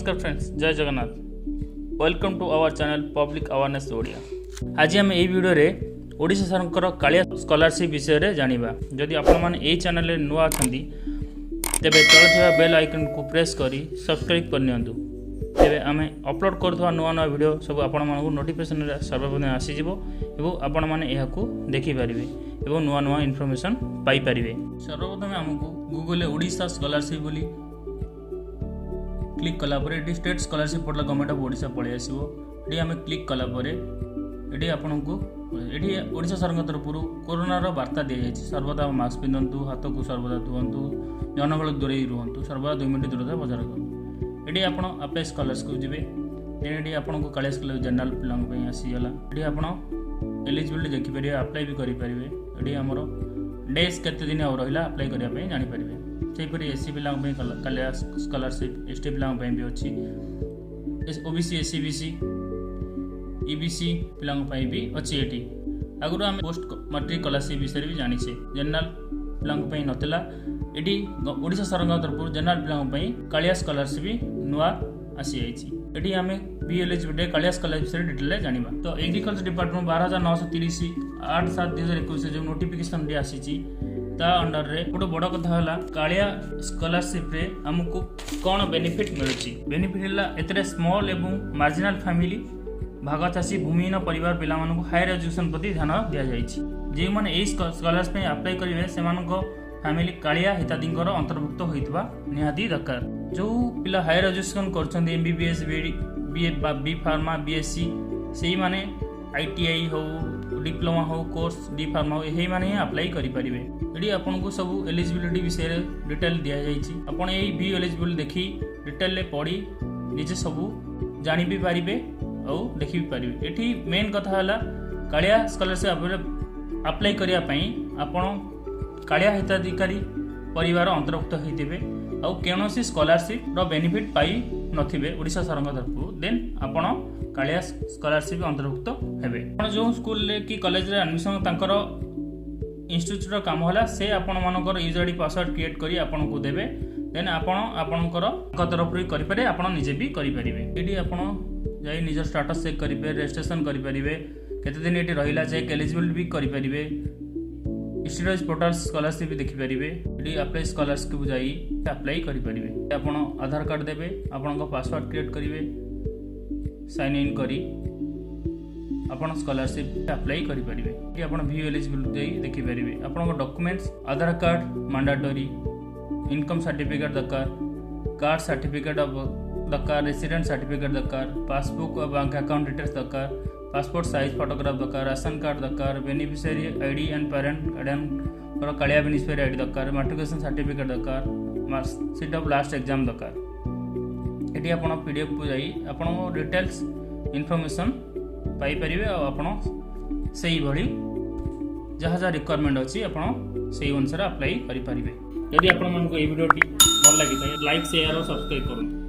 नमस्कार फ्रेंड्स, जय Jagannath. Welcome to our channel public awareness Odia. आज आम यही वीडियो रे ओडिशा सरकार कालिया स्कॉलरशिप विषय रे जानिबा। जदि आपण माने एही चैनल रे नुआ अछंती तेबे तळे थिबा बेल आइकन को प्रेस करी सब्सक्राइब कर नियंतु। तेबे आमे अपलोड करथवा नुआ नुआ वीडियो सब आपण मानकु नोटिफिकेशन रे सर्वप्रथम आसी जिवो एवं आपण माने एहाकू देखि परिबे एवं नुआ नुआ इन्फॉर्मेशन पाई परिबे। सर्वप्रथम हमकु गूगल ओडिशा स्कॉलरशिप बोली क्लिक कला परे eighty state scholarship portal government of Odisha पळे आसीबो। एटी हमें क्लिक कला परे एटी आपनकु एटी ओडिशा सरकार तरफरु कोरोना रो वार्ता दिया जायछि। सर्वदा मास्क पिंधंतु, हाथ को सर्वदा धुवंतु, जनगण दूरे रुहंतु, सर्वदा 2 मिनिट दूरता बजार करंतु। एटी आपण अप्लाई स्कॉलरशिप को जिवे देन एटी आपनकु कालिया स्कॉलरशिप जनरल प्लान पे आसी गला। एटी आपण एलिजिबिलिटी देखि परिबे, अप्लाई भी करि परिबे। एटी हमरो डेज केते दिन और रहिला अप्लाई करिया पे जानि परिबे। सेपरी एससी पिला कालिया स्कॉलरशिप एसटी पिला भी अच्छी, ओबीसी एससी बीसी ईबीसी पिला भी अच्छी। एटी आगुरी आम पोस्ट मैट्रिक स्कॉलरशिप विषय भी जानी जनरल पिला नाला। ये ओडिशा सरकार तरफ जनरल पिला कालिया स्कॉलरशिप भी नुआ आसी जाइए। ये आम भी एलिजिबिलिटी कालिया स्कॉलरशिप विषय डिटेल जाना। तो एग्रीकल्चर डिपार्टमेंट 12,930 8/7/2021 जो नोटिफिकेशन आसी ता अंडर रे गोटे बड़ कथा है कालिया स्कॉलरशिप रे हमको कौन बेनिफिट मिलुची। बेनिफिट है एतरे स्मॉल एवं मार्जिनल फैमिली भाग चाषी भूमिहीन परिवार पिला मानकु हायर एजुकेशन प्रति ध्यान दिया जाइछि। जे माने एई स्कॉलरशिप पे अप्लाई करिवे सेमानको फैमिली कालिया हिताधिकर अंतर्भुक्त होइतबा निहाती दरकार। जो पिला हायर एजुकेशन करछन्ती एमबीबीएस बी फार्मा बीएससी सेही माने आईटीआई हो डिप्लोमा हो कोर्स डी फार्मा हो यही माने अप्लाई करि परिबे। एडी आपन को सब एलिजिबिलिटी विषय रे डिटेल दिया जाइछि। आपन एई भी एलिजिबल देखि डिटेल ले पढ़ी निजे सब जानि भी परिबे और देखि भी परिबे। एठी मेन कथा हला कालिया स्कॉलरशिप अप्लाई करिया पई आपन कालिया हिताधिकारी परिवार अंतर्भुक्त होइतिबे और केनोसी स्कॉलरशिप रो बेनिफिट पाई नथिबे ओडिशा सरकार तरफ देन आपन कालिया स्कॉलरशिप अंतर्भुक्त हेबे। आपण जो स्कूल ले कि कॉलेज रे एडमिशन तांकर इंस्टीट्यूट रो काम होला से आपण मानकर यूजर आईडी पासवर्ड क्रिएट करी आपण को देबे। देन आपणकर तरफ करि पारे, आपण निजे भी करि परिबे। एडी आपण जाई निजर स्टेटस चेक करि पारे, रजिस्ट्रेशन करि परिबे, केते दिन एटी रहिला चेक एलिजिबल भी करि परिबे, स्टूडेंट पोर्टल स्कॉलरशिप भी देखि परिबे। एडी अप्लाई स्कॉलरशिप को जाई अप्लाई करि परिबे। आपण आधार कार्ड देबे, आपणको पासवर्ड क्रिएट करिवे, साइन इन करी आपण स्कॉलरशिप अप्लाई करि परिबे। कि आपण व्यू एलिजिबिलिटी देखि परिबे। आपणको डॉक्यूमेंट्स आधार कार्ड मैंडेटरी, इनकम सर्टिफिकेट दरकार, कास्ट सर्टिफिकेट दरकार, रेसिडेंट सर्टिफिकेट दरकार, पासबुक और बैंक अकाउंट डिटेल्स दरकार, पासपोर्ट साइज फोटोग्राफ दरकार, राशन कार्ड दरकार, beneficiary ID and parent guardian और कालिया बेनिफिशियरी आईडी दरकार, मैट्रिकुलेशन सर्टिफिकेट दरकार, मार्कशीट ऑफ लास्ट एग्जाम दरकार। एटी आपण पीडीएफ को जाई आपण डिटेल्स इन्फॉर्मेशन पाई परिबे और आपण सेही भली जहाँ जहाँ रिक्वायरमेंट अच्छी आपण सेही अनुसार अप्लाई करि परिबे। यदि आपण मानको ए वीडियोटी भल लागि लाइक शेयर और सब्सक्राइब करूँ।